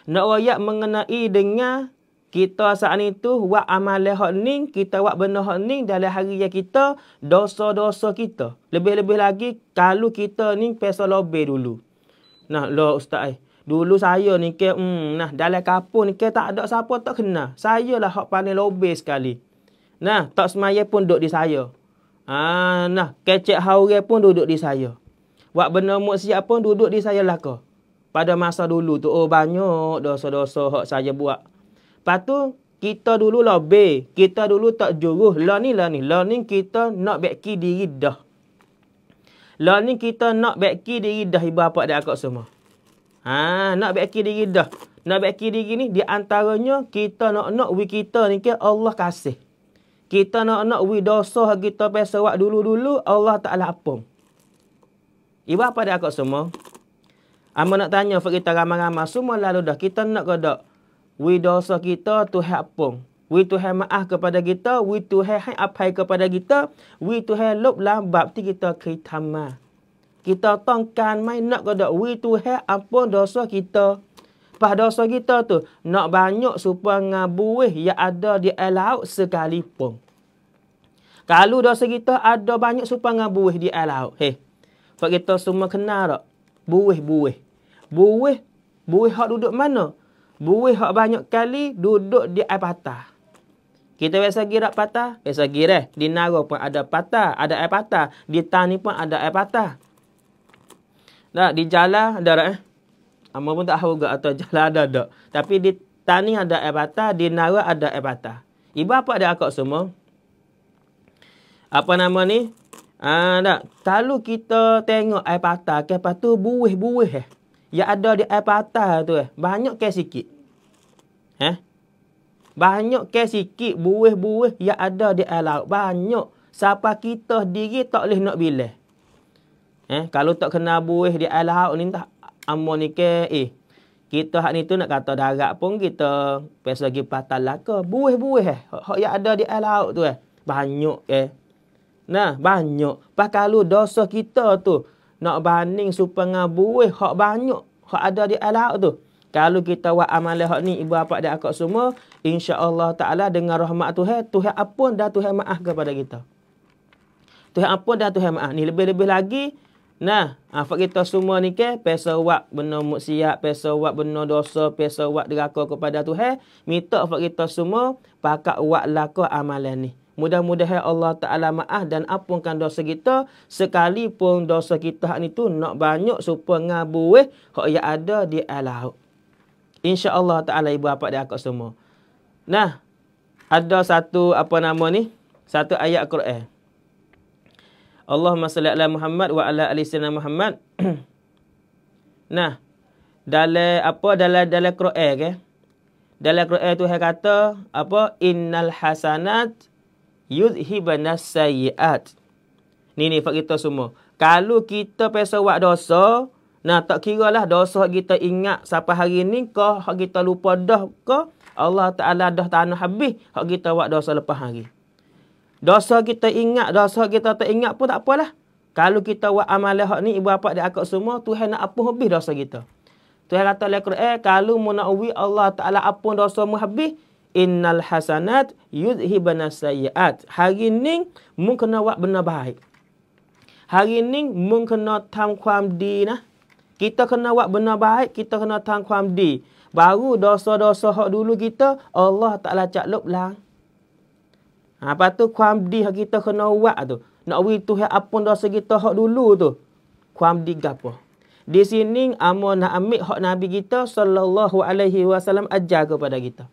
Nak royak mengenai dengan kita saat itu buat amalan hak ni, kita buat benda hak ni dalam hari yang kita, dosa-dosa kita. Lebih-lebih lagi kalau kita ni pasal lobe dulu. Nah, lo ustaz dulu saya ni ke nah dalam kampung ni ke tak ada siapa tak kenal. Saya lah hak paling lobe sekali. Nah, tak semaya pun duduk di saya. Nah, kecek haure pun duduk di saya. Buat benda maksiat pun duduk di saya lah ke. Pada masa dulu tu, banyak dosa-dosa hak saya buat. Lepas tu, kita dulu lobe. Kita dulu tak juruh. Lah ni. Lah ni kita nak baiki diri dah. Lah ni kita nak baiki diri dah ibu bapa dan akak semua. Nak baiki diri dah. Nak baiki diri ni di antaranya kita nak we kita ni ke Allah kasih. Kita nak we dosa kita pasal buat dulu-dulu Allah Taala apung. Ibu bapa dan akak semua. Amba nak tanya fak kita ramai-ramai semua lalu dah kita nak ke dak? We dosa kita Tuhan apung. We Tuhan maaf kepada kita. We Tuhan apai kepada kita. We Tuhan lop lambat kita kitama. Kita tongkan main nak ke dak? We Tuhan ampun dosa kita. Pas dosa kita tu nak banyak supaya ngabuih yang ada di laut sekalipun. Kalau dosa kita ada banyak supaya ngabuih di laut. Fak kita semua kenal tak? Buih. Buih hak duduk mana? Buih hak banyak kali duduk di air patah. Kita biasa girak patah, biasa gireh. Di Nara pun ada patah, ada air patah. Di Tani pun ada air patah. Nah, di jalan ada Amba pun tak tahu ke atau jalan ada tak. Tapi di Tani ada air patah, di Nara ada air patah. Ibu apa ada akak semua? Apa nama ni? Kalau kita tengok air patah, lepas tu buih. Yang ada di air patah tu banyak ke sikit. Banyak ke sikit buih yang ada di air laut. Banyak. Siapa kita diri tak boleh nak bilah. Kalau tak kena buih di air laut ni tak amo ni ke kita hak ni tu nak kata darat pun kita pas lagi patah lah ke. Buih hak yang ada di air laut tu banyak Nah, banyak. Pas kalau dosa kita tu nak banding supaya buih hak banyak hak ada di air laut tu. Kalau kita buat amalan hak ni ibu bapa dan akak semua, insya-Allah taala dengan rahmat Tuhan ampun dan Tuhan maaf kepada kita. Tuhan ampun dan Tuhan maaf. Ni lebih-lebih lagi fak kita semua ni ke pasal buat benda maksiat, pasal buat benda dosa, pasal buat deraka kepada Tuhan, minta fak kita semua pakak buat laku amalan ni. Mudah-mudahan Allah Ta'ala maaf dan ampunkan dosa kita. Sekalipun dosa kita hak ni tu nak banyak supaya ngabuih hak yang ada di air laut. InsyaAllah Ta'ala ibu bapa dan akak semua. Nah, ada satu satu ayat Quran. Allahumma salli ala Muhammad wa ala ali sayyidina Muhammad. Nah, dalam Quran ke? Dalam Quran Tuhan kata innal hasanat yudhibanas sayyiat. Ni fak kita semua. Kalau kita pasal buat dosa, tak kiralah dosa kita ingat sampai hari ni ke, hak kita lupa dah ke, Allah Ta'ala dah tanah habis hak kita buat dosa lepas hari. Dosa kita ingat, dosa kita tak ingat pun tak apalah. Kalau kita buat amalan hak ni ibu bapa dan akak semua, Tuhan nak ampun habis dosa kita. Tuhan kata dalam Quran, kalau mu nak Allah Ta'ala ampun dosa mu habis, innal hasanat yudhibanas sayyiat. Hari ni mu kena buat benda baik. Hari ni mu kena tamความดีนะ. Kita kena buat benda baik, kita kena tamความดี. Baru dosa-dosa hak dulu kita Allah Taala caklop lang. Lepas tuความดีhak kita kena buat tu. Nak wi Tuhan ampun dosa kita hak dulu tu. ความดี gapo? Di sini amo nak ambil hak Nabi kita sallallahu alaihi wasallam ajar kepada kita.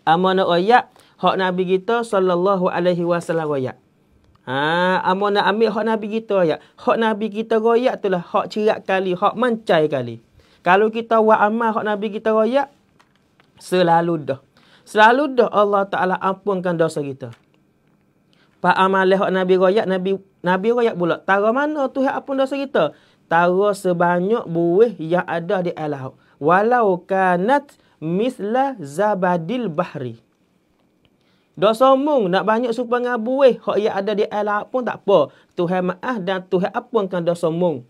Amanah ayat hak Nabi kita sallallahu alaihi wasallam ayat. Amanah ambil hak Nabi kita ayat. Hak Nabi kita ayat itulah hak cerak kali, hak mancai kali. Kalau kita buat amal hak Nabi kita ayat, selalu dah Allah Taala ampunkan dosa kita. Pak amal hak Nabi ayat, Nabi ayat pula. Tara mana Tuhan ampun dosa kita? Tara sebanyak buih yang ada di air laut. Walau kanat misla zabadil bahri. Dosa mung nak banyak supaya ngabuih hak yang ada di air laut pun tak apa. Tuhan maaf dan Tuhan ampunkan dosa mung.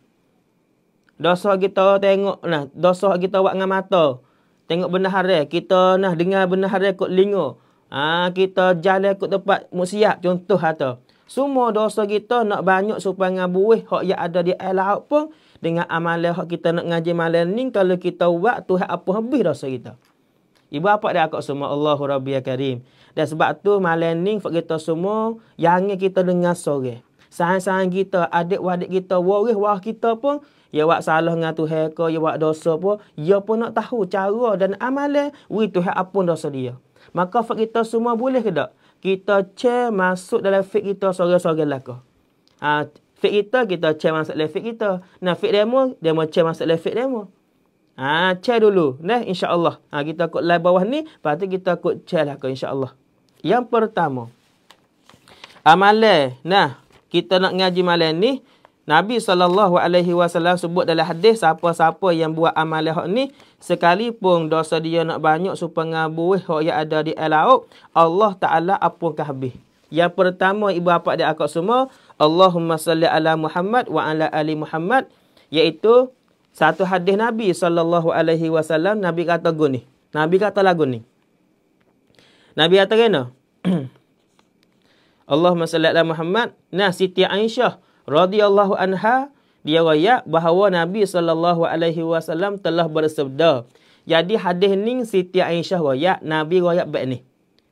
Dosa kita tengok dosa kita buat dengan mata. tengok benda haram, kita nah dengar benda haram kot lingo. Kita jalan kot tempat maksiat contoh atau semua dosa kita nak banyak supaya ngabuih hak yang ada di air laut pun dengan amalan hak kita nak ngaji malam ni kalau kita buat Tuhan apa habis dosa kita. Ibu apa dia akak semua Allahu Rabbi Karim. Dan sebab tu malam ni kita semua jangan kita dengar sore. Sahan-sahan kita, adik-adik kita, waris kita pun ya buat salah dengan Tuhan ke, ya buat dosa pun, ya pun nak tahu cara dan amalan Tuhan apa dosa dia. Maka kita semua boleh ke tak? Kita share masuk dalam feed kita sore-sore lah ke. Feed kita share masuk dalam feed kita. Nah, feed demo share masuk dalam feed demo. Share dulu. Nah, insya-Allah. Kita kod live bawah ni, lepas tu kita kod share lah ke insya-Allah. Yang pertama, amalan. Nah, kita nak ngaji malam ni, Nabi SAW sebut dalam hadis, siapa-siapa yang buat amalan hak ni, sekalipun dosa dia nak banyak supaya ngabuih hak yang ada di air laut, Allah Ta'ala apungkah habis. Yang pertama, ibu bapa dia akak semua, Allahumma salli ala Muhammad wa ala ali Muhammad, iaitu satu hadis Nabi SAW, Nabi kata gini. Nabi kata lagu ni. Nabi kata kena. Allahumma salli ala Muhammad. Nah, Siti Aisyah radhiyallahu anha dia riwayat bahawa Nabi SAW telah bersabda. Jadi hadis ni Siti Aisyah riwayat, Nabi riwayat baik ni.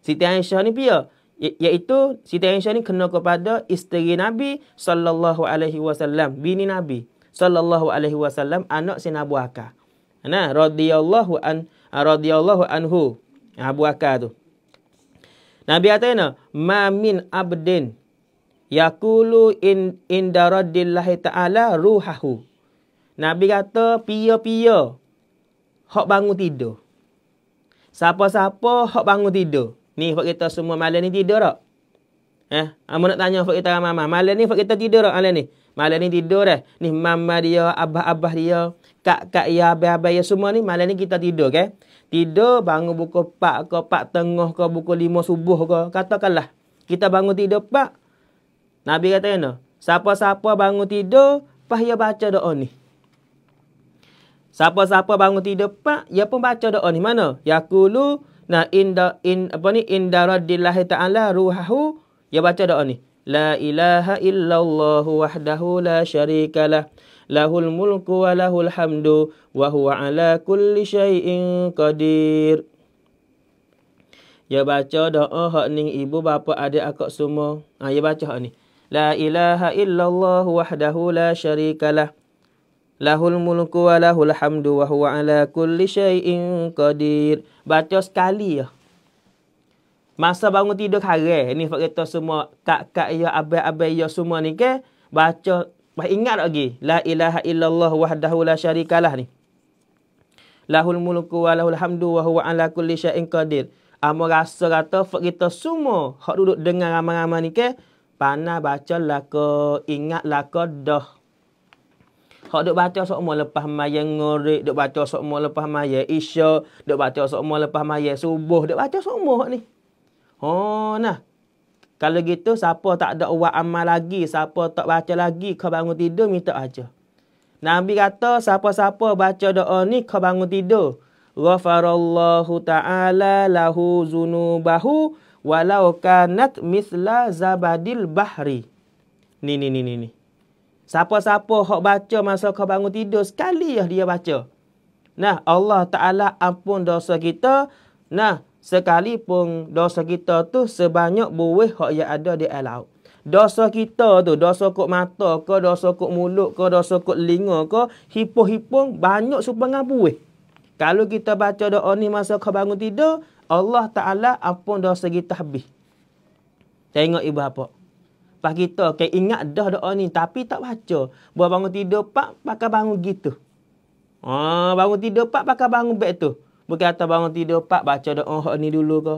Siti Aisyah ni pia, iaitu Siti Aisyah ni kena kepada isteri Nabi SAW, bini Nabi SAW, anak Sayyidina Abu Bakar. Nah, radhiyallahu anhu, Abu Bakar tu. Nabi kata ma min abdin yaqulu inda raddillahi ta'ala ruhahu. Nabi kata pia-pia hak bangun tidur. Siapa-siapa hak bangun tidur. Ni hak kita semua malam ni tidur tak? Amu nak tanya hak kita mama, malam ni hak kita tidur tak malam ni? Malam ni tidur dah. Ni mama dia, abah-abah dia, kak-kak ya, abah-abah ya semua ni malam ni kita tidur ke? Tidur bangun pukul 4 ke 4.30 ke pukul 5 subuh ke. Katakanlah kita bangun tidur 4. Nabi kata siapa-siapa bangun tidur, pas dia baca doa ni. Siapa-siapa bangun tidur 4, dia pun baca doa ni. Mana? Yaqulu inda raddillahi ta'ala ruhahu. Dia baca doa ni. La ilaha illallah wahdahu la syarikalah. Lahul mulku wa lahul hamdu wa huwa ala kulli syai'in qadir. Ya baca doa hak ning ibu bapa adik akak semua. Ya baca hak ni. La ilaha illallah wahdahu la syarikalah. Lahul mulku wa lahul hamdu wa huwa ala kulli syai'in qadir. Baca sekali ya. Masa bangun tidur kare ni fak kita semua kak-kak ya abang-abang ya semua ni ke baca. Ingat lagi. La ilaha illallah wahdahu la syarikalah ni. Lahul mulku wa lahul hamdu wa huwa ala kulli syai'in qadir. Amo rasa kata fak kita semua hak duduk dengar ramai-ramai ni ke panah baca lah ke, ingat lah ke dah. Hak duk baca semua lepas mayang ngorek, duk baca semua lepas mayang isya, duk baca semua lepas mayang subuh, duk baca semua hak ni. Nah. Kalau gitu, siapa tak ada buat amal lagi, siapa tak baca lagi, kau bangun tidur, minta aja. Nabi kata, siapa-siapa baca doa ni, kau bangun tidur. Ghafarallahu ta'ala lahu zunubahu walau kanat misla zabadil bahri. Ni. Siapa-siapa hak baca masa kau bangun tidur, sekali ya dia baca. Nah, Allah Ta'ala ampun dosa kita. Nah, sekalipun dosa kita tu sebanyak buih hak yang ada di air laut. Dosa kita tu, dosa kok mata ke, dosa kok mulut ke, dosa kok telinga ke, hipung-hipung banyak supaya buih. Kalau kita baca doa ni masa kau bangun tidur, Allah Ta'ala ampun dosa kita habis. Tengok ibu apa. Pas kita ingat dah doa ni tapi tak baca. Buat bangun tidur pak pakai bangun gitu. Bangun tidur pak pakai bangun baik tu. Bukan kata bangun tidur pak baca doa hak ni dulu ke.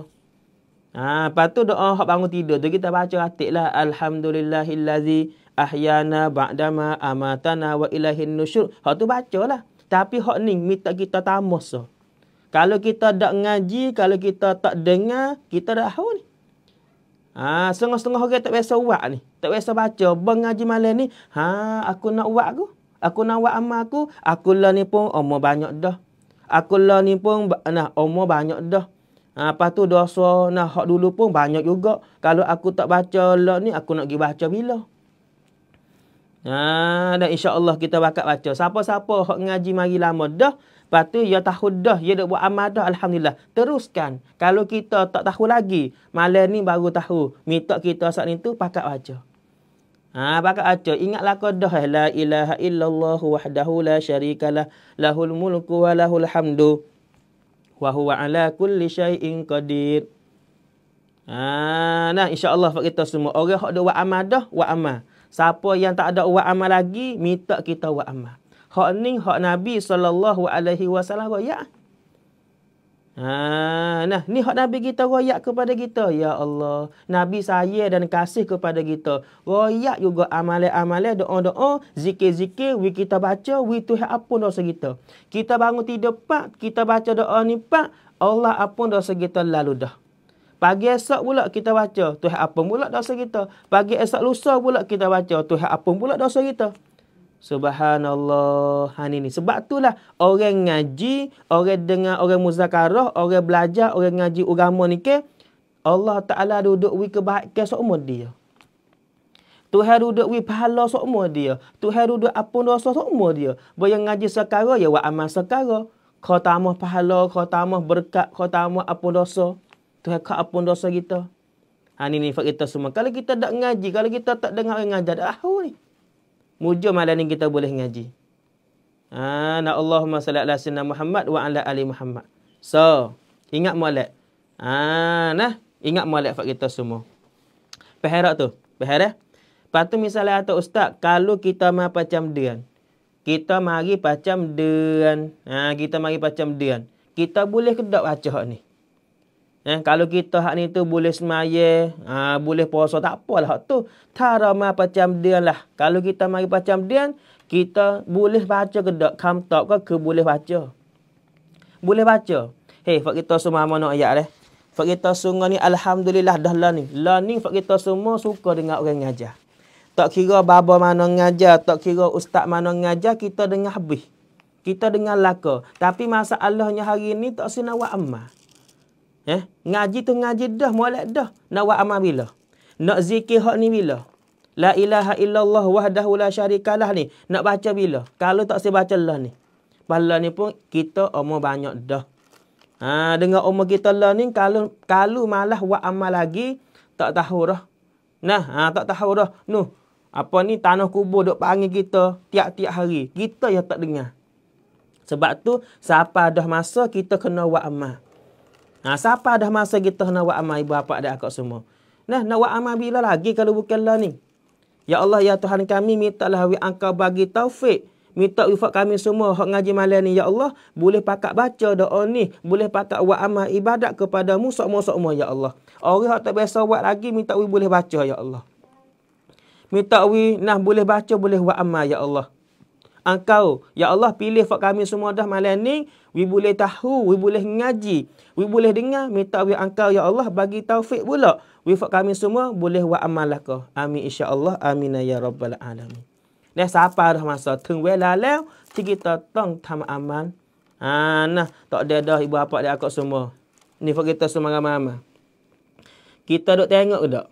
Lepas tu doa hak bangun tidur tu kita baca atiklah alhamdulillahillazi ahyana ba'dama amatana wa ilahin nusyur. Hak tu bacalah. Tapi hak ni minta kita tamus. Kalau kita tak ngaji, kalau kita tak dengar, kita dah tahu ni. Setengah-setengah orang tak biasa buat ni. Tak biasa baca. Bang ngaji malam ni, aku nak buat aku. Aku nak buat amal aku. Aku lah ni pun banyak dah. Aku lah ni pun umur banyak dah. Lepas tu dosa hak dulu pun banyak juga. Kalau aku tak baca lah ni, aku nak pergi baca bila? Dan insya-Allah kita bakat baca. Siapa-siapa hak ngaji mari lama dah, lepas tu ya tahu dah, ya dah buat amal dah, alhamdulillah. Teruskan. Kalau kita tak tahu lagi, malam ni baru tahu, minta kita saat ni tu pakat baca. Pakat baca. Ingatlah qadah la ilaha illallah wahdahu la syarikalah lahul mulku wa lahul hamdu wa huwa ala kulli syai'in qadir. Insya-Allah kita semua orang hak ada buat amal dah, buat amal. Siapa yang tak ada buat amal lagi, minta kita buat amal. Hak ni hak Nabi SAW royak. Ni hak Nabi kita royak kepada kita. Ya Allah, Nabi sayang dan kasih kepada kita. Royak juga amalan-amalan, doa-doa, zikir-zikir, kita baca, Tuhan ampun dosa kita. Kita bangun tidur pak, kita baca doa ni pak, Allah ampun dosa kita lalu dah. Pagi esok pula kita baca, Tuhan ampun pula dosa kita. Pagi esok lusa pula kita baca, Tuhan ampun pula dosa kita. Subhanallah. Ni. Sebab itulah orang ngaji, orang dengar, orang muzakarah, orang belajar, orang ngaji agama ni ke, Allah Ta'ala duduk wi kebaikan seumur dia. Tuhan duduk wi pahala seumur dia. Tuhan duduk ampun dosa seumur dia. Bayang ngaji sekarang, ya buat amal sekarang. Kau tambah pahala, kau tambah berkat, kau tambah ampun dosa. Tuhan kau ampun dosa kita. Ni fak kita semua. Kalau kita tak ngaji, kalau kita tak dengar orang ngajar, dah ni. Mujur malam ni kita boleh ngaji. Allahumma salli ala sayyidina Muhammad wa ala ali Muhammad. So, ingat molek. Ingat molek fak kita semua. Peherak tu. Peherak. Lepas tu misalnya atau ustaz, kalau kita mari macam dia. Kita mari macam dia. Kita mari macam dia. Kita boleh ke tak baca hak ni? Kalau kita hak ni tu boleh semaya, boleh puasa, tak apalah hak tu. Tarama macam dia lah. Kalau kita mari macam dia, kita boleh baca ke tak? Kamtak ke boleh baca? Boleh baca. Fak kita semua mana ayat dah. Fak kita semua ni alhamdulillah dah lah ni. Lah ni fak kita semua suka dengar orang ngajar. Tak kira baba mana ngajar, tak kira ustaz mana ngajar, kita dengar habis. Kita dengar laka. Tapi masalahnya hari ni tak sina buat amal. Ngaji tu ngaji dah, molek dah. Nak buat amal bila? Nak zikir hak ni bila? La ilaha illallah wahdahu la syarikalah ni. Nak baca bila? Kalau tak saya baca lah ni. Pala ni pun kita umur banyak dah. Dengan umur kita lah ni, kalau malah buat amal lagi, tak tahu dah. Tak tahu dah. Apa ni tanah kubur duk panggil kita tiap-tiap hari. Kita yang tak dengar. Sebab tu, siapa dah masa kita kena buat amal. Siapa dah masa kita nak buat amal, ibu bapa dan akak semua. Nak buat amal bila lagi kalau bukanlah ni. Ya Allah, ya Tuhan kami, mintalah Engkau bagi taufik. Minta wifak kami semua hak ngaji malam ni. Ya Allah, boleh pakat baca doa ni. Boleh pakat buat amal ibadat kepadamu sokmo-sokmo, ya Allah. Orang yang tak biasa buat lagi, minta boleh baca, ya Allah. Minta boleh baca, boleh buat amal, ya Allah. Engkau, ya Allah, pilih fak kami semua dah malam ni, boleh tahu, boleh ngaji, boleh dengar, minta Engkau, ya Allah, bagi taufik pula. Fak kami semua boleh buat amal lah kau. Amin insya-Allah, amin ya rabbal alamin. Dah siapa dah masa teng wela lew, kita tong tam amal. Tak ada dah ibu bapa dia akak semua. Ni fak kita semua ramai-ramai. Kita duk tengok ke tak?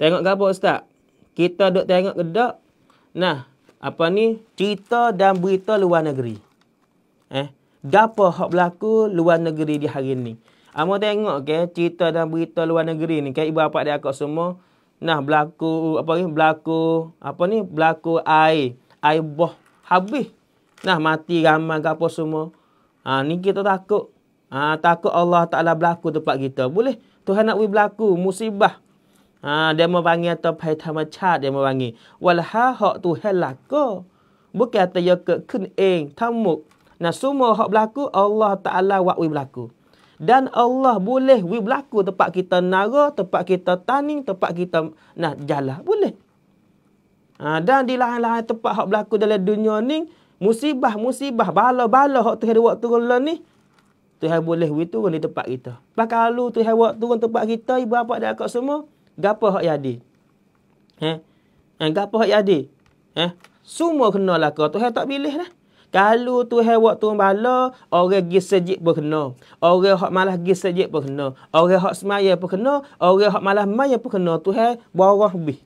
Tengok ke apa ustaz? Kita duk tengok ke tak? Cerita dan berita luar negeri. Gapo hak berlaku luar negeri di hari ni. Amo tengok ke cerita dan berita luar negeri ni, ibu bapa dia akak semua. Berlaku berlaku air boh habis. Mati ramai gapo semua. Ni kita takut. Takut Allah Taala berlaku tempat kita. Boleh Tuhan nak berlaku musibah. Dia mau panggil atau pai thamacat dia mau panggil. Walha hak Tuhan laku. Bukan kata ya ke kun eng tamuk. Semua hak berlaku Allah Taala buat berlaku. Dan Allah boleh berlaku tempat kita nara, tempat kita taning, tempat kita jalan. Boleh. Dan di lain-lain tempat hak berlaku dalam dunia ni, musibah-musibah, bala-bala hak Tuhan buat turun lah ni, Tuhan boleh turun di tempat kita. Kalau Tuhan buat turun tempat kita, ibu bapa dan akak semua, gapo hak jadi? Gapo hak jadi? Semua kena lah kau. Tuhan tak pilih dah. Kalau Tuhan buat turun bala, orang pergi sejid pun kena. Orang hak malas pergi sejid pun kena. Orang hak semaya pun kena. Orang hak malas maya pun kena. Tuhan bawah habis.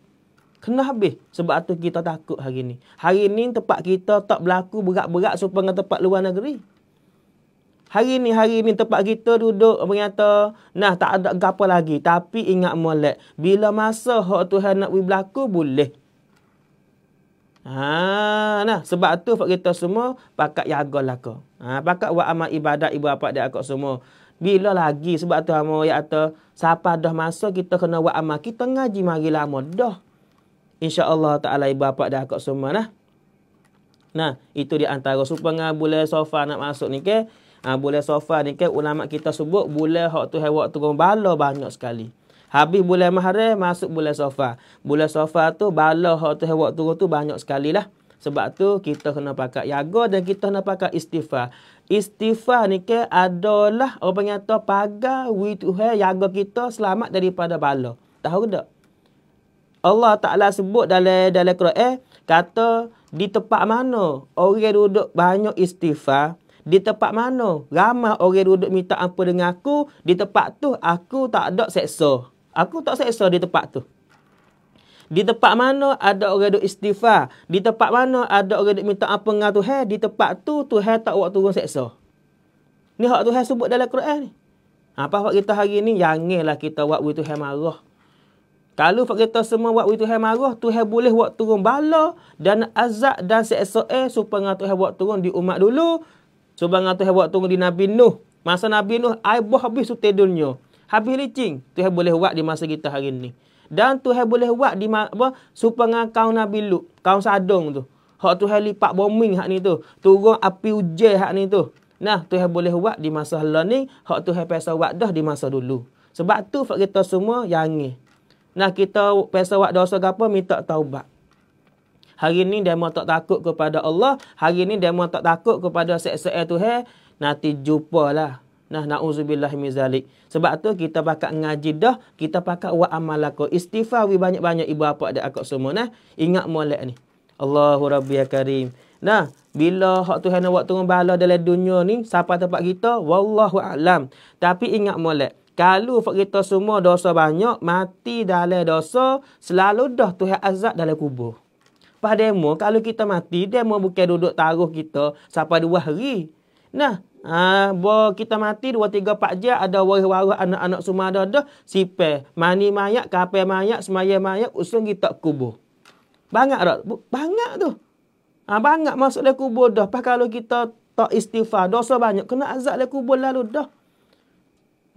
Kena habis. Sebab tu kita takut hari ni. Hari ni tempat kita tak berlaku berat-berat supaya tempat luar negeri. Hari ni tempat kita duduk berkata, nah tak ada apa lagi. Tapi ingat molek, bila masa hak Tuhan nak berlaku, boleh. Nah, sebab tu kita semua pakat jagalah ko. Pakat buat amal ibadat ibu bapa dia akak semua. Bila lagi sebab tu hamo ya kata siapa dah masa kita kena buat amal, kita ngaji mari lama dah. Insya-Allah taala ibu bapa dia akak semua nah. Nah, itu di antara supaya bulan Safar nak masuk ni ke. Bulan Safar ni ke ulama kita sebut bulan hak Tuhan buat turun bala banyak sekali. Habis bulan Muharram masuk bulan Safar. Bulan Safar tu bala hak Tuhan buat turun tu banyak sekali lah. Sebab tu kita kena pakai jaga dan kita kena pakai istighfar. Istighfar ni ke adalah orang kata pagar wi Tuhan jaga kita selamat daripada bala. Tahu tak? Allah Ta'ala sebut dalam Quran kata di tempat mana orang duduk banyak istighfar, di tempat mana ramai orang duduk minta ampun dengan aku, di tempat tu aku tak ada seksa. Aku tak seksa di tempat tu. Di tempat mana ada orang duk istighfar, di tempat mana ada orang duk minta ampun dengan Tuhan, di tempat tu Tuhan tak buat turun seksa. Ni hak Tuhan sebut dalam Quran ni. Apa hak kita hari ni? Janganlah kita buat Tuhan marah. Kalau kita semua buat Tuhan marah, Tuhan boleh buat turun bala dan azab dan seksa supaya Tuhan buat turun di umat dulu. Supaya Tuhan buat turun di Nabi Nuh. Masa Nabi Nuh air habis sutai dunia. Habis licin. Tuhan boleh buat di masa kita hari ni. Dan Tuhan boleh buat di supaya kaum Nabi Lut, kaum Sadong tu. Hak Tuhan lipat bombing hak ni tu. Turun api hujan hak ni tu. Nah, Tuhan boleh buat di masa hala ni, hak Tuhan pasal buat dah di masa dulu. Sebab tu fak kita semua jangan. Nah, kita pasal buat dosa gapo minta taubat. Hari ni demo tak takut kepada Allah, hari ni demo tak takut kepada seksa Tuhan, nanti jumpalah. Nah, na'udzubillah min zalik. Sebab tu kita pakat ngaji dah, kita pakat buat amal aku. Istighfar banyak-banyak ibu bapa dak akak semua nah. Ingat molek ni. Allahu Rabbi ya Karim. Nah, bila hak Tuhan nak buat turun bala dalam dunia ni, siapa tempat kita? Wallahu a'lam. Tapi ingat molek, kalau kita semua dosa banyak, mati dalam dosa, selalu dah Tuhan azab dalam kubur. Pas demo, kalau kita mati, demo bukan duduk taruh kita sampai 2 hari. Nah, kita mati 2, 3, 4 jam, ada waris-waris anak-anak semua ada sipeh. Mani mayat, kapal mayat, semaya mayat, usung kita kubur. Banyak tak? Banyak tu. Banyak masuk dalam kubur dah. Pas kalau kita tak istighfar, dosa banyak, kena azab dalam kubur lalu dah.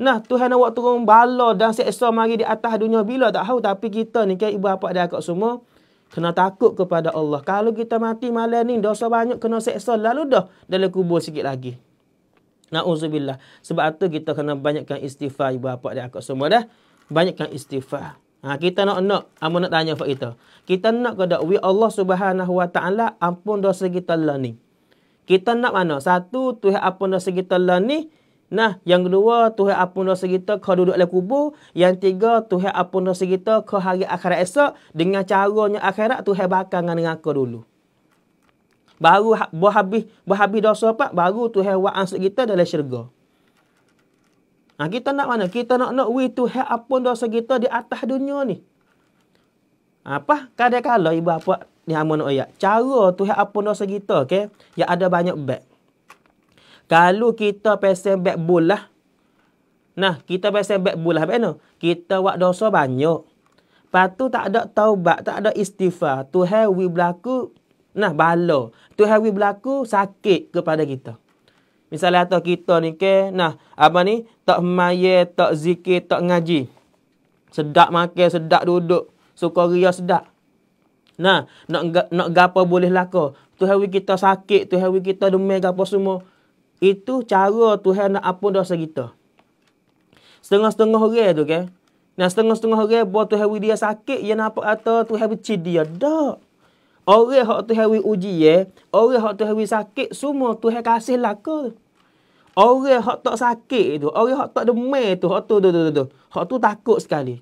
Nah, Tuhan nak buat turun bala dan seksa mari di atas dunia bila tak tahu. Tapi kita ni kan ibu bapa dan akak semua kena takut kepada Allah. Kalau kita mati malam ni dosa banyak kena seksa lalu dah dalam kubur sikit lagi. Na'udzubillah. Sebab tu kita kena banyakkan istighfar ibu bapa dan akak semua dah. Banyakkan istighfar. Kita nak amun nak tanya fak kita. Kita nak ke dak wi Allah Subhanahu Wa Taala ampun dosa kita lah ni. Kita nak mana? Satu, Tuhan ampun dosa kita lah ni. Nah, yang kedua, Tuhan ampun dosa kita kau duduk dalam kubur. Yang tiga, Tuhan ampun dosa kita kau hari akhirat esok. Dengan caranya akhirat, Tuhan bakal dengan kau dulu. Baru habis dosa apa? Baru Tuhan buat ansur kita dalam syurga. Kita nak mana? Kita nak wi Tuhan ampun dosa kita di atas dunia ni. Apa? Kadang-kadang ibu bapa ni amun ayat. Cara Tuhan ampun dosa kita, okey? Ya ada banyak bab. Kalau kita pesen beg bulah. Nah, kita pesen beg bulah apa kita buat dosa banyak. Lepas tu tak ada taubat, tak ada istighfar. Tuhan wi berlaku bala. Tuhan wi berlaku sakit kepada kita. Misalnya atau kita ni ke, tak maya, tak zikir, tak ngaji. Sedap makan, sedap duduk, suka ria sedap. Nah, nak gapo boleh laku. Tuhan wi kita sakit, Tuhan wi kita demam gapo semua. Itu cara Tuhan nak ampun dosa kita. Setengah-setengah orang tu ke. Nah, setengah-setengah orang buat Tuhan wi dia sakit, dia nampak kata Tuhan benci dia. Tak. Orang hak Tuhan wi uji orang hak Tuhan wi sakit, semua Tuhan kasih laku. Orang hak tak sakit tu, orang hak tak demam tu, hak tu. Hak tu takut sekali.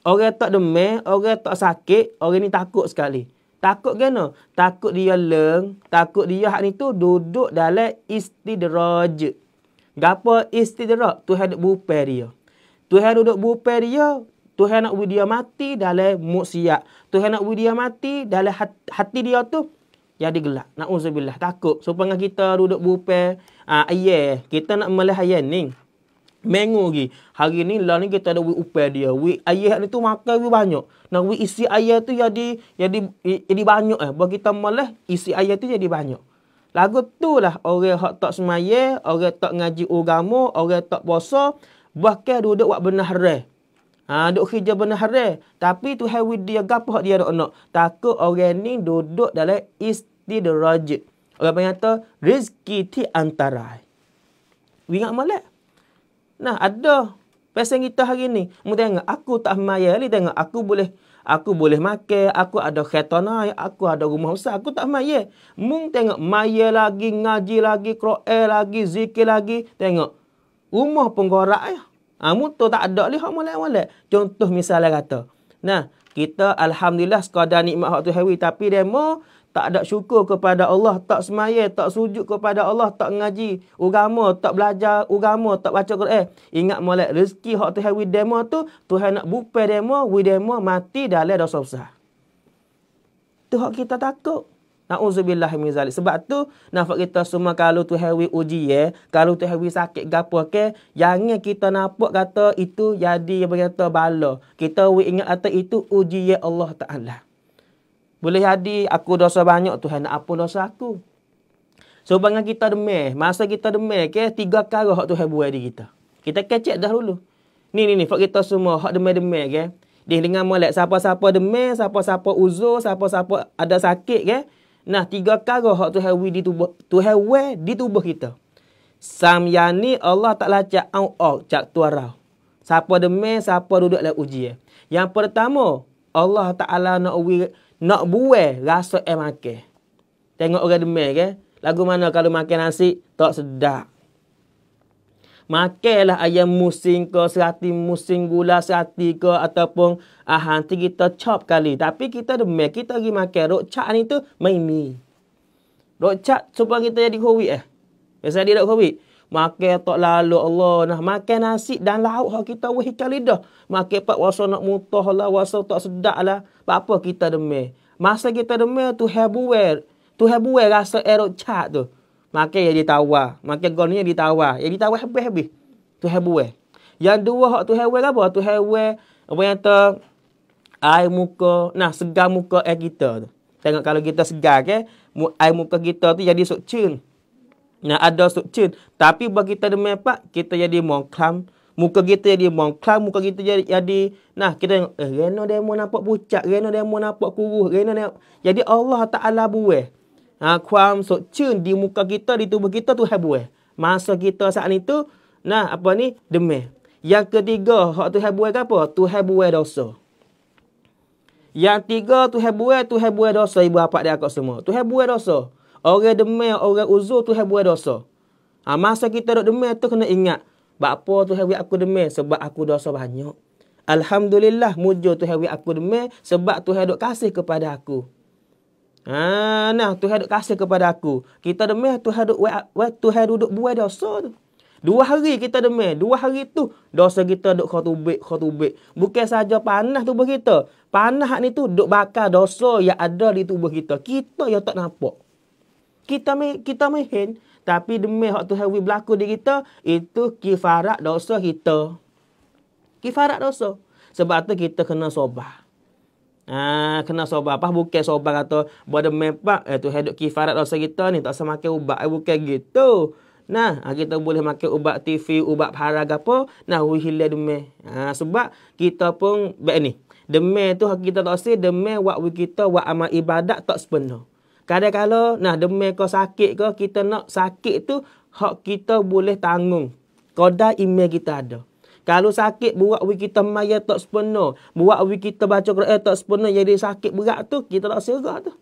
Orang tak demam, orang tak sakit, orang ni takut sekali. Takut kena? Takut dia takut dia hak ni tu duduk dalam istidraj. Gapo istidraj? Tuhan duk bupai dia. Tuhan duduk bupai dia, Tuhan nak buat dia mati dalam maksiat. Tuhan nak buat dia mati dalam hati dia tu jadi gelap. Nauzubillah, takut. Supaya kita duduk bupai, kita nak melih ayat ni. Minggu lagi. Hari ni lah ni kita ada upai dia. Ayat ni tu makan banyak. Nak isi ayat tu jadi banyak bagi kita malah isi ayat tu jadi banyak. Lagu tu lah orang hak tak semaya, orang tak ngaji agama, orang tak puasa, bahkan duduk buat benar haram. Duk kerja benar haram. Tapi tu hawi dia gapo hak dia nak. Takut orang ni duduk dalam istidraj. Orang panggil rezeki ti antara. Ingat molek. Nah, ada pasal kita hari ni. Mu tengok aku tak maya ni, tengok aku boleh makan, aku ada khatanah, aku ada rumah besar, aku tak maya. Mu tengok maya lagi, ngaji lagi, Quran lagi, zikir lagi, tengok rumah pun gorak ya. Mu tu tak ada li hak molek-molek. Contoh misalnya kata. Nah, kita alhamdulillah sekadar nikmat hak tu hawi, tapi demo tak ada syukur kepada Allah, tak semaya, tak sujud kepada Allah, tak ngaji agama, tak belajar agama, tak baca Quran. Ingat molek rezeki hak Tuhan wi demo tu, Tuhan nak bupai demo, wi demo mati dalam dosa besar. Tu hak kita takut. Nauzubillah min zalik. Sebab tu nafak kita semua kalau Tuhan wi uji kalau Tuhan wi sakit gapo ke, jangan kita nampak kata itu jadi berkata bala. Kita wi ingat kata itu uji Allah Taala. Boleh jadi aku dosa banyak, Tuhan nak apa dosa aku. So, bangan kita demam. Masa kita demam, 3 perkara hak Tuhan buat di kita. Kita kecek dah dulu. Ni, fak kita semua hak demam-demam, ke. Dia dengan molek, siapa-siapa demam, siapa-siapa uzur, siapa-siapa ada sakit, ke. Nah, 3 perkara hak Tuhan buat di tubuh, Tuhan buat di tubuh kita. Samyani Allah Ta'ala cak cak tuarau. Siapa demam, siapa duduk dalam ujian. Yang pertama, Allah Ta'ala nak buat rasa makan. Tengok orang demam ke. Lagu mana kalau makan nasi tak sedap. Makanlah ayam musim ke, serati musim gula serati ke, ataupun nanti kita chop kali. Tapi kita demam, kita pergi makan rokcak ni tu main. Rokcak supaya kita jadi COVID Biasa dia tak COVID. Makan tak lalu Allah. Nah, makan nasi dan lauk hak kita wahikal lidah. Makan pak wasa nak mutah lah, wasa tak sedap lah. Apa kita demam. Masa kita demam tu habuer rasa erok cat tu. Makan yang ditawar. Makan gorengnya ditawar. Yang ditawar habis-habis. Tu habuer. Yang dua hak tu habuer apa? Tu habuer apa yang tu air muka. Nah, segar muka air kita tu. Tengok kalau kita segar ke, air muka kita tu jadi sok cun. Nah, ada sok cun. Tapi bagi kita demam pak, kita jadi mongklam. Muka kita jadi mongklam, muka kita jadi nah, kita tengok, rena demo nampak pucat, rena demo nampak kurus, jadi Allah Ta'ala buat. Kuam sok cun di muka kita, di tubuh kita tu habuah. Masa kita saat ni tu, nah, apa ni? Demam. Yang ketiga, hak tu habuah ke apa? Tu habuah dosa. Yang tiga, tu habuah dosa, ibu bapak dia akak semua. Tu habuah dosa. Orang demam, orang uzur, tu habuah dosa. Masa kita duduk demam tu kena ingat. Bapa tu hawi aku demam sebab aku dosa banyak. Alhamdulillah mujur tu hawi aku demam sebab Tuhan duk kasih kepada aku. Tuhan duk kasih kepada aku. Kita demam Tuhan duduk buat dosa tu. 2 hari kita demam, 2 hari tu dosa kita duk khotubik. Bukan saja panas tubuh kita. Panas ni tu duk bakar dosa yang ada di tubuh kita. Kita yang tak nampak. Kita mehen. Tapi demi hak Tuhan berlaku di kita, itu kifarat dosa kita. Kifarat dosa. Sebab tu kita kena sobar. Kena sobar. Apa bukan sobar kata, buat demi pak, Tuhan duk kifarat dosa kita ni, tak usah makan ubat. Bukan gitu. Nah, kita boleh makan ubat TV, ubat parag apa. Nah, hilang demi. Sebab kita pun, baik ni. Demi tu kita tak usah, demi waktu kita, wak amal ibadat tak sepenuh. Kadang-kadang, nah, demam kau sakit ke, kita nak sakit tu, hak kita boleh tanggung. Kodar email kita ada. Kalau sakit, buat kita maya tak sepenuh. Buat kita baca Quran tak sepenuh, jadi sakit berat tu, kita tak serah tu.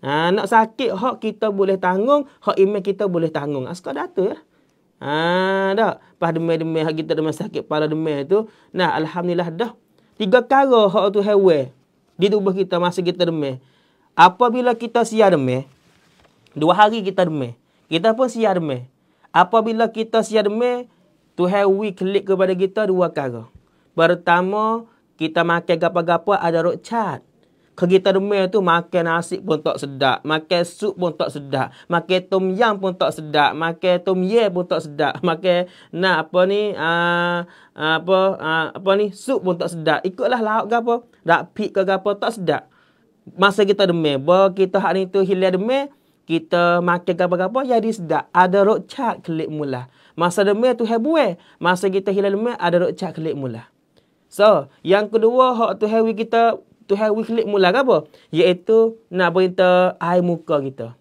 Nak sakit, hak kita boleh tanggung, hak email kita boleh tanggung. Sekadar tu ya. Dah. Pas demam-demam, hak kita demam sakit kepala demam tu, nah, alhamdulillah dah. 3 perkara hak tu hewan di tubuh kita masa kita demam. apabila kita siar demam, 2 hari kita demam, kita pun siar demam. Apabila kita siar demam, Tuhan klik kepada kita 2 perkara. Pertama, kita makan gapa-gapa ada rokcat. Kalau kita demam tu makan nasi pun tak sedap, makan sup pun tak sedap, makan tom yam pun tak sedap, makan tom ye pun tak sedap, makan sup pun tak sedap. Ikutlah lauk gapo, rapik ke gapo tak sedap. Masa kita demam, bahawa kita hari tu hilang demam, kita makan gapa-gapa jadi sedap. Ada rokcat kelik mula. Masa demam tu buai, masa kita hilang demam ada rokcat kelik mula. So, yang kedua hak tu kita Tuhan klik mula apa? Iaitu nak berita air muka kita.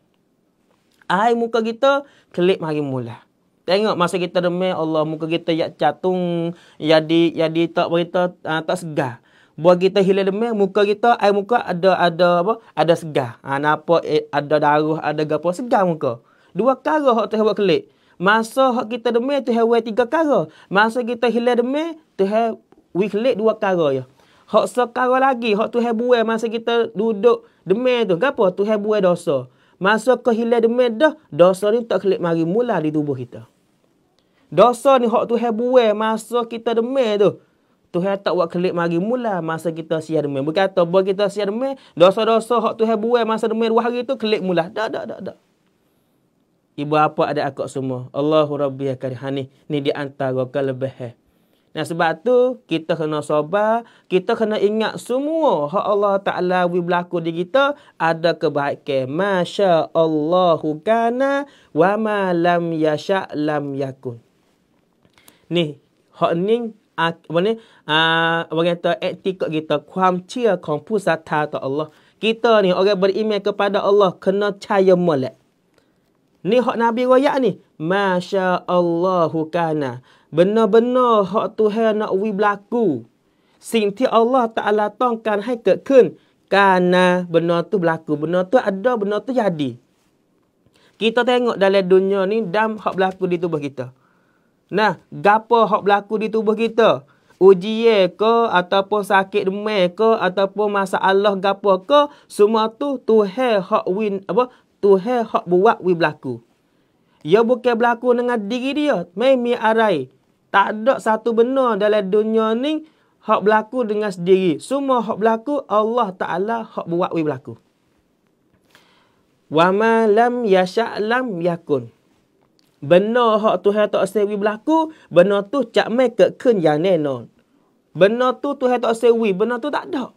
Air muka kita klik mari mula. Tengok masa kita demam, Allah muka kita yak catung, jadi tak berita tak segar. Buat kita hilang demam, muka kita air muka ada apa? Ada segar. Nampak ada darah, ada gapo segar muka. 2 perkara hak Tuhan buat klik. Masa hak kita demam Tuhan buat 3 perkara. Masa kita hilang demam Tuhan klik 2 perkara ya. Hak sekarang lagi, hak Tuhan buai masa kita duduk demam tu. Kenapa? Tuhan buai dosa. Masa kau hilang demam dah, dosa ni tak klik mari mula di tubuh kita. Dosa ni hak Tuhan buai masa kita demam tu. Tuhan tak buat klik mari mula masa kita siar demam. Berkata, buat kita siar demam, dosa-dosa hak Tuhan buai masa demam 2 hari tu klik mula. Tak. Ibu apa ada akak semua. Allahu Rabbi Karim. Ni di antara kelebihan. Nah sebab tu kita kena sabar, kita kena ingat semua hak Allah Taala berlaku di kita ada kebaikan. Masya Allahu kana wa ma lam yasha lam yakun. Ni hak ni apa ni? Orang kata etika kita, ความเชื่อของผู้ศรัทธาต่อ Allah. Kita ni orang beriman kepada Allah kena percaya molek. Ni hak Nabi royak ni. Masya Allahu kana. Benar-benar hak Tuhan nak berlaku.สิ่งที่ Allah Ta'ala ต้องการให้เกิดขึ้น Karena benar tu berlaku. Benar tu ada, benar tu jadi. Kita tengok dalam dunia ni dam hak berlaku di tubuh kita. Nah, gapo hak berlaku di tubuh kita? Ujian ke ataupun sakit demam ke ataupun masalah gapo ke, semua tu Tuhan hak Tuhan hak buat berlaku. Ya bukan berlaku dengan diri dia, memi arai. Tak ada satu benda dalam dunia ni hak berlaku dengan sendiri. Semua hak berlaku Allah Ta'ala hak buat berlaku. Wa ma lam yasha' lam yakun. Benar hak Tuhan tak sewi berlaku, benar tu cak mai kekeun yang nenon. Benar tu Tuhan tak sewi, benar tu tak ada.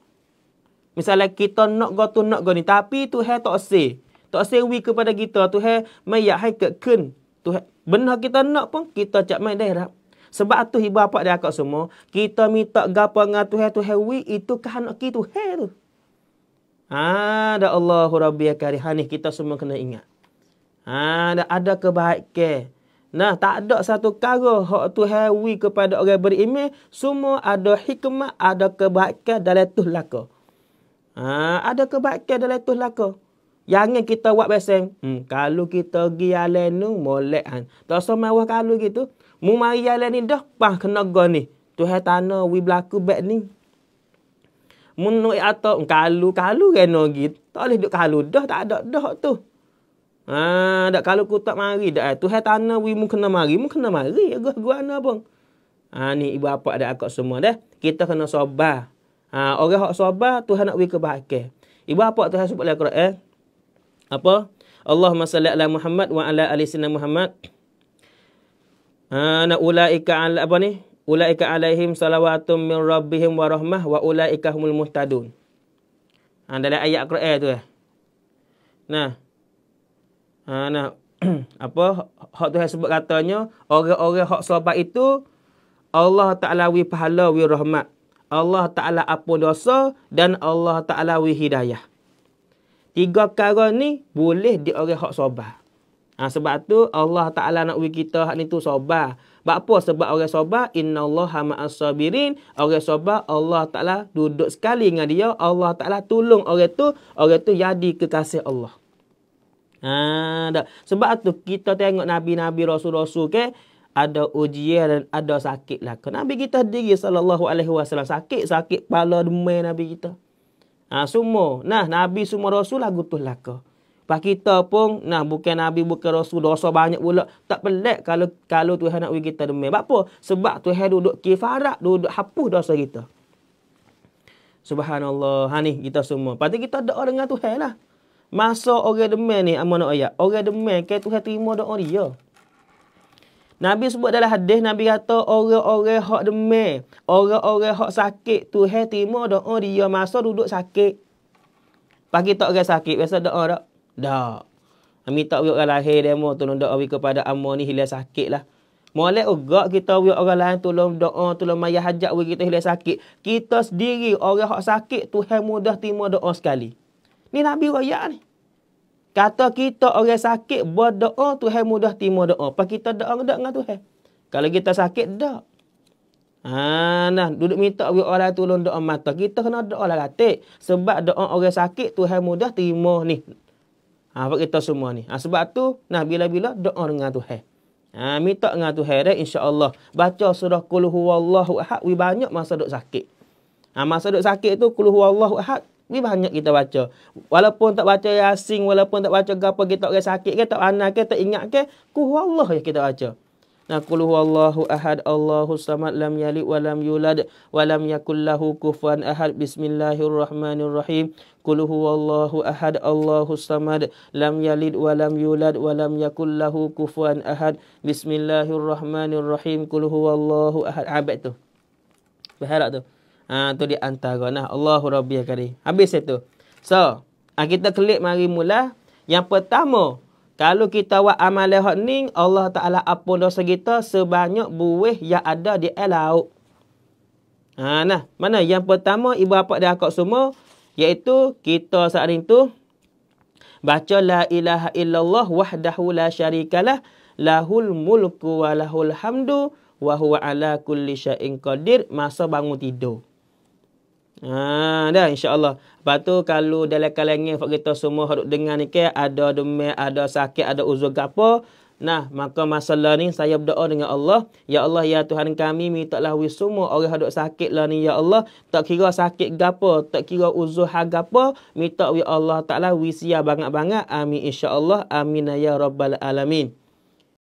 Misalnya kita nak go ni tapi Tuhan tak sewi kepada kita. Tuhan mai yak hai kekeun. Tuhan benar kita nak pun kita cak mai daerah. Sebab tu ibu bapa dia akak semua, kita minta gapo dengan Tuhan itu kehendak kita Tuhan tu. Ada Allahu Rabbi Karim. Kita semua kena ingat. Ada kebaikan. Nah, tak ada satu perkara hak Tuhan kepada orang beriman, semua ada hikmah, ada kebaikan dalam tu laka. Ada kebaikan dalam tu laka. Jangan kita buat beseng. Kalau kita pergi jalan ni, molek kan. Tak usah mewah kalau gitu. Mu mari jalan ni dah, kena go ni. Tuhan tanah, berlaku baik ni. Mu nak atau kalau kena gitu. Tak boleh duduk kalau dah, tak ada dah tu. Dak kalau ku tak mari dah. Tuhan tanah, mu kena mari. Gua ana bang. Ni ibu bapa ada akak semua dah. Kita kena sabar. Orang hak sabar, Tuhan nak beri kebaikan. Ibu bapa Tuhan sebut dalam Quran. Apa? Allahumma salli ala Muhammad wa ala ali sayyidina Muhammad. Ulaika ala apa ni? Ulaika alaihim salawatum min rabbihim wa rahmah wa ulaika humul muhtadun. Dalam ayat Quran tu Nah. Apa hak Tuhan sebut katanya, orang-orang hak sabar itu Allah Taala wi pahala wi rahmat. Allah Taala ampun dosa dan Allah Taala wi hidayah. 3 perkara ni boleh di orang hak sabar. Sebab tu Allah Ta'ala nak bagi kita hak ni tu sabar. Sebab apa? Sebab orang sabar, innallaha ma'as sabirin. Orang sabar, Allah Ta'ala duduk sekali dengan dia. Allah Ta'ala tolong orang tu jadi kekasih Allah. Sebab tu kita tengok Nabi-Nabi Rasul-Rasul ke, ada ujian dan ada sakit lah. Nabi kita sendiri sallallahu alaihi wasallam sakit kepala demam Nabi kita. Semua. Nah, Nabi semua Rasul lagu tu laka. Pas kita pun, nah bukan Nabi, bukan Rasul, dosa banyak pula. Tak pelik kalau Tuhan nak bagi kita demi. Sebab apa? Sebab Tuhan duduk kifarat, duduk hapus dosa kita. Subhanallah. Ni kita semua. Lepas tu kita doa dengan Tuhan lah. Masa orang demi ni, amanah ayat. Orang demi, ke Tuhan terima doa dia. Nabi sebut dalam hadis, Nabi kata orang-orang hak demi, orang-orang hak sakit, Tuhan terima doa dia masa duduk sakit. Pas kita orang sakit, biasa doa tak? Tak. Minta orang lahir demo tolong doa kepada amma ni hilang sakit lah. Molek juga kita orang lain tolong doa, tolong mayah hajat kita hilang sakit. Kita sendiri orang hak sakit, Tuhan mudah terima doa sekali. Ni Nabi royak ni. Kata kita orang sakit berdoa, Tuhan mudah terima doa. Pas kita doa dengan Tuhan. Kalau kita sakit, tak. Nah, duduk minta orang tolong doa mata. Kita kena doa lah katik. Sebab doa orang sakit, Tuhan mudah terima ni. Apa kita semua ni. Sebab tu, bila-bila doa dengan Tuhan. Minta dengan Tuhan dah, insya-Allah. Baca surah Qul huwallahu ahad, banyak masa duk sakit. Masa duk sakit tu, Qul huwallahu ahad, banyak kita baca. Walaupun tak baca Yasin, walaupun tak baca apa kita orang sakit ke, tak pandai ke, tak ingat ke, Qul huwallahu je kita baca. Qul huwallahu ahad, Allahus samad, lam yalid wa lam yulad wa lam yakul lahu kufuwan ahad. Bismillahirrahmanirrahim. Qul huwallahu ahad, Allahus samad, lam yalid wa lam yulad wa lam yakul lahu kufuwan ahad. Bismillahirrahmanirrahim. Qul huwallahu ahad. Abad tu. Berharap tu. Tu di antara. Allahu Rabbiyal Karim. Habis itu. So, kita klik mari mula. Yang pertama, kalau kita buat amalan hak ni, Allah Ta'ala ampun dosa kita sebanyak buih yang ada di air laut. Mana yang pertama, ibu bapa dan akak semua, iaitu kita saat itu baca la ilaha illallah wahdahu la syarikalah lahul mulku wa lahul hamdu wa huwa ala kulli syai'in qadir masa bangun tidur. Dah insya-Allah. Lepas tu kalau dalam kalangan kita semua hendak dengar ni ke ada demam, ada sakit, ada uzur ke apa, maka masalah ni saya berdoa dengan Allah, ya Allah ya Tuhan kami, mintalah wi semua orang hendak sakit lah ni ya Allah, tak kira sakit gapo, tak kira uzur hal gapo, minta wi Allah Taala wi sia bangat-bangat. Amin insya-Allah. Amin ya rabbal alamin.